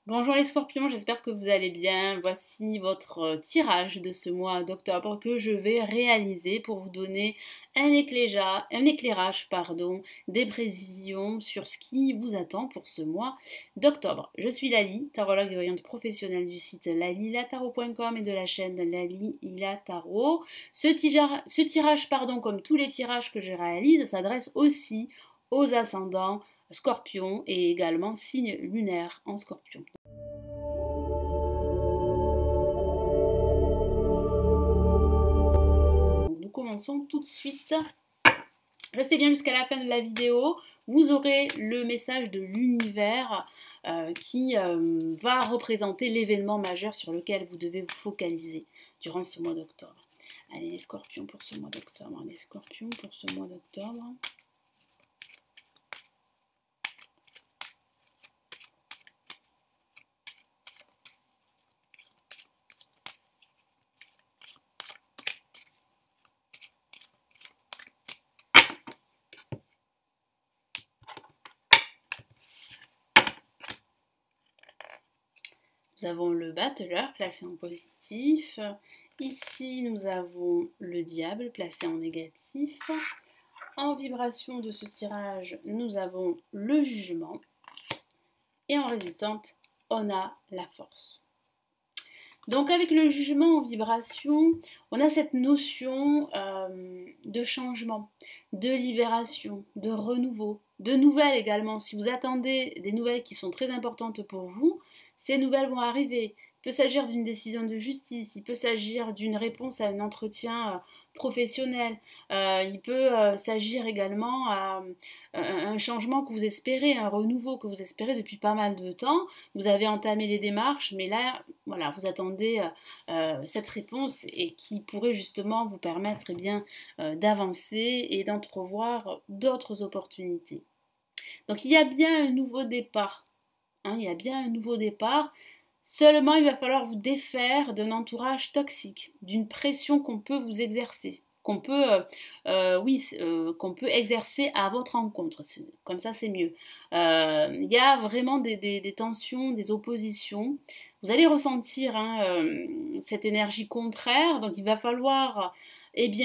Bonjour les scorpions, j'espère que vous allez bien. Voici votre tirage de ce mois d'octobre que je vais réaliser pour vous donner un éclairage, des précisions sur ce qui vous attend pour ce mois d'octobre. Je suis Lali, tarologue et voyante professionnelle du site lalilatarot.com et de la chaîne Lali Ila Tarot. Ce tirage, comme tous les tirages que je réalise, s'adresse aussi aux ascendants Scorpion et également signe lunaire en Scorpion. Donc, nous commençons tout de suite. Restez bien jusqu'à la fin de la vidéo. Vous aurez le message de l'univers qui va représenter l'événement majeur sur lequel vous devez vous focaliser durant ce mois d'octobre. Allez les scorpions pour ce mois d'octobre. Les scorpions pour ce mois d'octobre. Nous avons le battleur placé en positif. Ici, nous avons le diable placé en négatif. En vibration de ce tirage, nous avons le jugement. Et en résultante, on a la force. Donc avec le jugement en vibration, on a cette notion de changement, de libération, de renouveau, de nouvelles également. Si vous attendez des nouvelles qui sont très importantes pour vous, ces nouvelles vont arriver. Il peut s'agir d'une décision de justice, il peut s'agir d'une réponse à un entretien professionnel, il peut s'agir également un changement que vous espérez, un renouveau que vous espérez depuis pas mal de temps. Vous avez entamé les démarches, mais là, voilà, vous attendez cette réponse et qui pourrait justement vous permettre d'avancer et d'entrevoir d'autres opportunités. Donc il y a bien un nouveau départ. Il y a bien un nouveau départ. Seulement, il va falloir vous défaire d'un entourage toxique, d'une pression qu'on peut vous exercer, qu'on peut exercer à votre encontre. Comme ça, c'est mieux. Il y a vraiment des tensions, des oppositions. Vous allez ressentir cette énergie contraire, donc il va falloir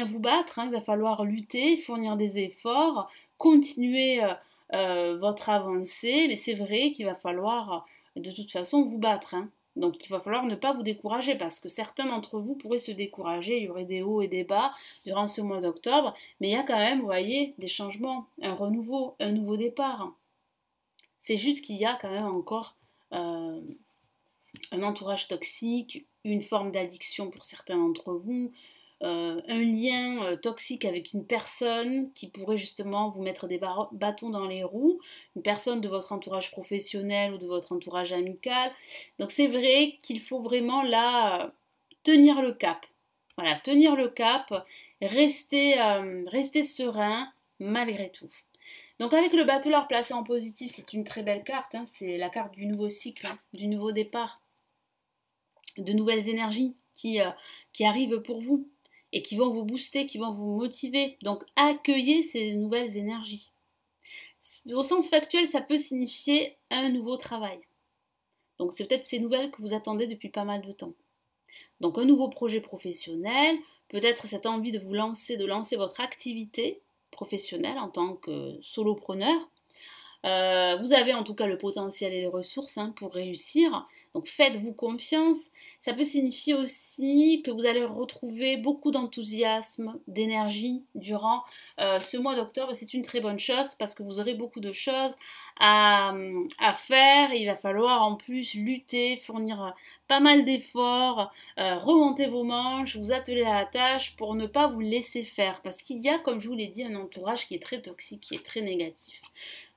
vous battre, il va falloir lutter, fournir des efforts, continuer votre avancée, mais c'est vrai qu'il va falloir de toute façon vous battre. Donc il va falloir ne pas vous décourager parce que certains d'entre vous pourraient se décourager, il y aurait des hauts et des bas durant ce mois d'octobre, mais il y a quand même, vous voyez, des changements, un renouveau, un nouveau départ. C'est juste qu'il y a quand même encore un entourage toxique, une forme d'addiction pour certains d'entre vous, un lien toxique avec une personne qui pourrait justement vous mettre des bâtons dans les roues, une personne de votre entourage professionnel ou de votre entourage amical. Donc c'est vrai qu'il faut vraiment là tenir le cap. Voilà, tenir le cap, rester serein malgré tout. Donc avec le battleur placé en positif, c'est une très belle carte, c'est la carte du nouveau cycle, du nouveau départ, de nouvelles énergies qui arrivent pour vous et qui vont vous booster, qui vont vous motiver. Donc accueillez ces nouvelles énergies. Au sens factuel, ça peut signifier un nouveau travail. Donc c'est peut-être ces nouvelles que vous attendez depuis pas mal de temps. Donc un nouveau projet professionnel, peut-être cette envie de lancer votre activité professionnelle en tant que solopreneur. Vous avez en tout cas le potentiel et les ressources pour réussir, donc faites-vous confiance. Ça peut signifier aussi que vous allez retrouver beaucoup d'enthousiasme, d'énergie durant ce mois d'octobre. C'est une très bonne chose parce que vous aurez beaucoup de choses à faire. Il va falloir en plus lutter, fournir pas mal d'efforts, remonter vos manches, vous atteler à la tâche pour ne pas vous laisser faire. Parce qu'il y a, comme je vous l'ai dit, un entourage qui est très toxique, qui est très négatif.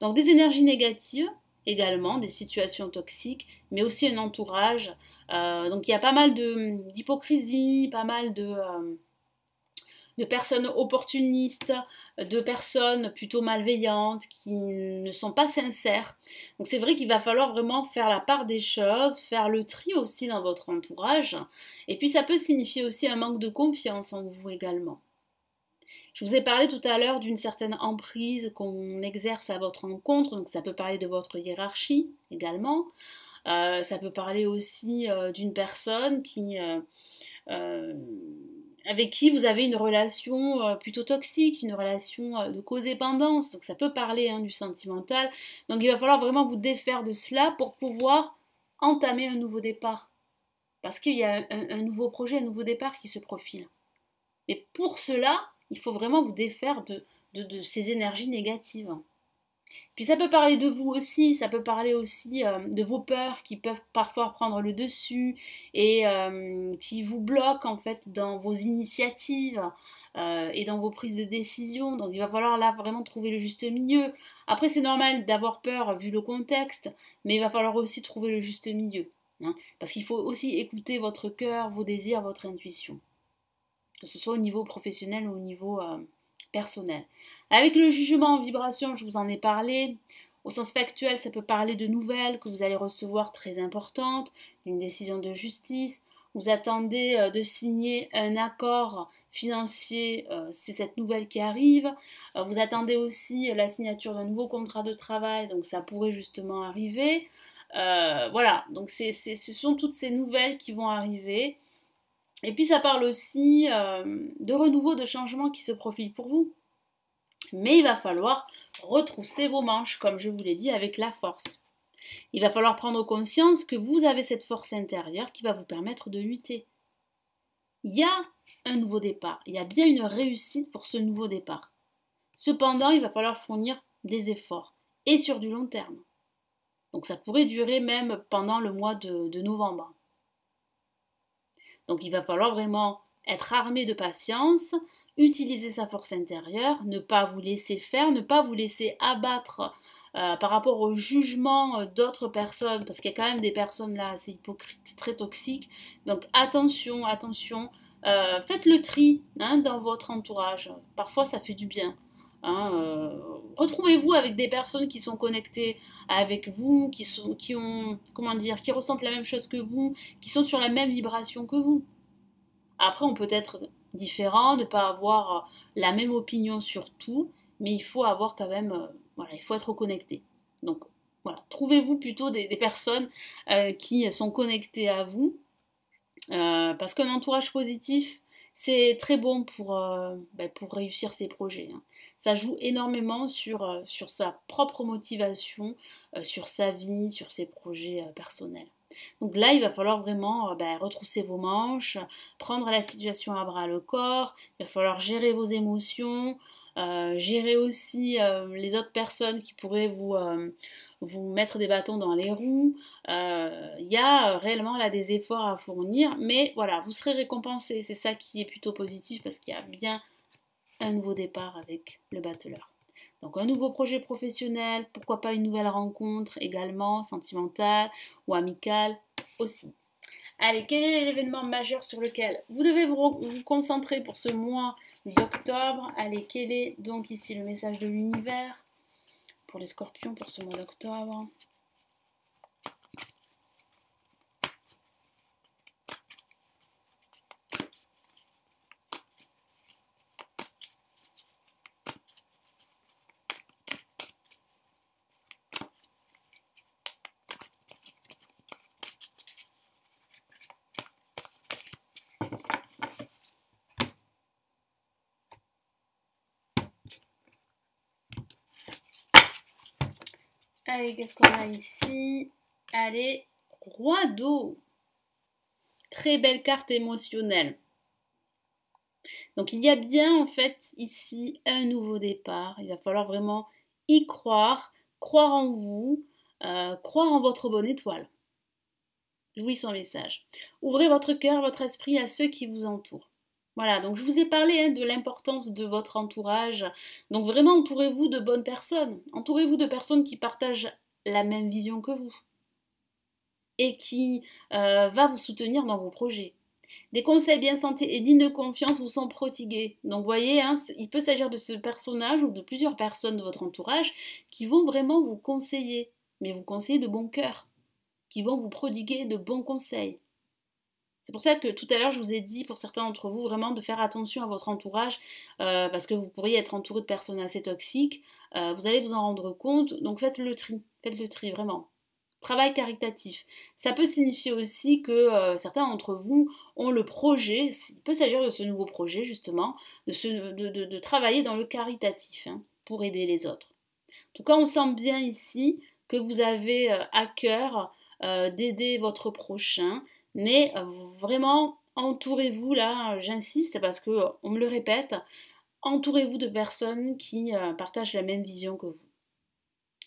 Donc des énergies négatives également, des situations toxiques, mais aussi un entourage. Donc il y a pas mal d'hypocrisie, pas mal de personnes opportunistes, de personnes plutôt malveillantes qui ne sont pas sincères. Donc c'est vrai qu'il va falloir vraiment faire la part des choses, faire le tri aussi dans votre entourage. Et puis ça peut signifier aussi un manque de confiance en vous également. Je vous ai parlé tout à l'heure d'une certaine emprise qu'on exerce à votre encontre, donc ça peut parler de votre hiérarchie également. Ça peut parler aussi d'une personne euh, avec qui vous avez une relation plutôt toxique, une relation de codépendance. Donc ça peut parler du sentimental. Donc il va falloir vraiment vous défaire de cela pour pouvoir entamer un nouveau départ. Parce qu'il y a un nouveau projet, un nouveau départ qui se profile. Mais pour cela, il faut vraiment vous défaire de ces énergies négatives. Puis ça peut parler de vous aussi, ça peut parler aussi de vos peurs qui peuvent parfois prendre le dessus et qui vous bloquent en fait dans vos initiatives et dans vos prises de décision. Donc il va falloir là vraiment trouver le juste milieu. Après c'est normal d'avoir peur vu le contexte, mais il va falloir aussi trouver le juste milieu. Hein, parce qu'il faut aussi écouter votre cœur, vos désirs, votre intuition. Que ce soit au niveau professionnel ou au niveau personnel. Avec le jugement en vibration, je vous en ai parlé. Au sens factuel, ça peut parler de nouvelles que vous allez recevoir très importantes, une décision de justice. Vous attendez de signer un accord financier, c'est cette nouvelle qui arrive. Vous attendez aussi la signature d'un nouveau contrat de travail, donc ça pourrait justement arriver. Voilà, donc ce sont toutes ces nouvelles qui vont arriver. Et puis ça parle aussi de renouveau, de changement qui se profile pour vous. Mais il va falloir retrousser vos manches, comme je vous l'ai dit, avec la force. Il va falloir prendre conscience que vous avez cette force intérieure qui va vous permettre de lutter. Il y a un nouveau départ, il y a bien une réussite pour ce nouveau départ. Cependant, il va falloir fournir des efforts, et sur du long terme. Donc ça pourrait durer même pendant le mois de novembre. Donc il va falloir vraiment être armé de patience, utiliser sa force intérieure, ne pas vous laisser faire, ne pas vous laisser abattre par rapport au jugement d'autres personnes, parce qu'il y a quand même des personnes là assez hypocrites, très toxiques. Donc attention, attention, faites le tri dans votre entourage. Parfois ça fait du bien. Retrouvez-vous avec des personnes qui sont connectées avec vous, qui ont, comment dire, qui ressentent la même chose que vous, qui sont sur la même vibration que vous. Après, on peut être différent, ne pas avoir la même opinion sur tout, mais il faut avoir quand même, voilà, il faut être connecté. Donc voilà, trouvez-vous plutôt des personnes qui sont connectées à vous, parce qu'un entourage positif, c'est très bon pour réussir ses projets. Hein. Ça joue énormément sur sa propre motivation, sur sa vie, sur ses projets personnels. Donc là, il va falloir vraiment retrousser vos manches, prendre la situation à bras le corps, il va falloir gérer vos émotions, gérer aussi les autres personnes qui pourraient vous mettre des bâtons dans les roues. Il y a réellement là des efforts à fournir, mais voilà, vous serez récompensé. C'est ça qui est plutôt positif parce qu'il y a bien un nouveau départ avec le battleur. Donc un nouveau projet professionnel, pourquoi pas une nouvelle rencontre également, sentimentale ou amicale aussi. Allez, quel est l'événement majeur sur lequel vous devez vous concentrer pour ce mois d'octobre? Allez, quel est donc ici le message de l'univers pour les scorpions pour ce mois d'octobre? Allez, qu'est-ce qu'on a ici? Allez, roi d'eau. Très belle carte émotionnelle. Donc il y a bien en fait ici un nouveau départ. Il va falloir vraiment y croire, croire en vous, croire en votre bonne étoile. Je vous lis son message. Ouvrez votre cœur, votre esprit à ceux qui vous entourent. Voilà, donc je vous ai parlé de l'importance de votre entourage. Donc vraiment entourez-vous de bonnes personnes. Entourez-vous de personnes qui partagent la même vision que vous et qui va vous soutenir dans vos projets. Des conseils bien sentis et dignes de confiance vous sont prodigués. Donc, vous voyez, il peut s'agir de ce personnage ou de plusieurs personnes de votre entourage qui vont vraiment vous conseiller, mais vous conseiller de bon cœur, qui vont vous prodiguer de bons conseils. C'est pour ça que tout à l'heure, je vous ai dit, pour certains d'entre vous, vraiment de faire attention à votre entourage, parce que vous pourriez être entouré de personnes assez toxiques. Vous allez vous en rendre compte, donc faites le tri, vraiment. Travail caritatif. Ça peut signifier aussi que certains d'entre vous ont le projet, il peut s'agir de ce nouveau projet justement, de travailler dans le caritatif hein, pour aider les autres. En tout cas, on sent bien ici que vous avez à cœur d'aider votre prochain, mais vraiment entourez-vous là, j'insiste parce que on me le répète, entourez-vous de personnes qui partagent la même vision que vous.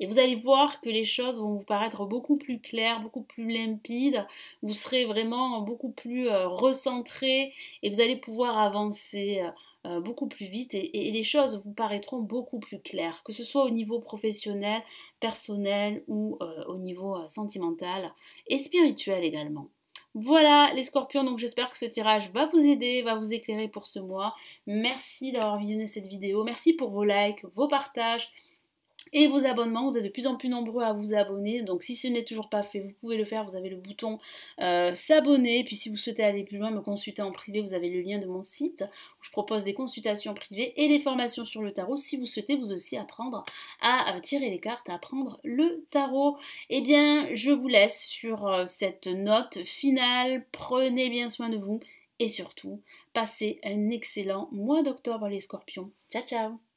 Et vous allez voir que les choses vont vous paraître beaucoup plus claires, beaucoup plus limpides, vous serez vraiment beaucoup plus recentré et vous allez pouvoir avancer beaucoup plus vite et les choses vous paraîtront beaucoup plus claires, que ce soit au niveau professionnel, personnel ou au niveau sentimental et spirituel également. Voilà les scorpions, donc j'espère que ce tirage va vous aider, va vous éclairer pour ce mois. Merci d'avoir visionné cette vidéo, merci pour vos likes, vos partages et vos abonnements. Vous êtes de plus en plus nombreux à vous abonner, donc si ce n'est toujours pas fait, vous pouvez le faire, vous avez le bouton s'abonner, puis si vous souhaitez aller plus loin, me consulter en privé, vous avez le lien de mon site où je propose des consultations privées et des formations sur le tarot si vous souhaitez vous aussi apprendre à tirer les cartes, à apprendre le tarot. Eh bien, je vous laisse sur cette note finale, prenez bien soin de vous et surtout, passez un excellent mois d'octobre les scorpions. Ciao ciao!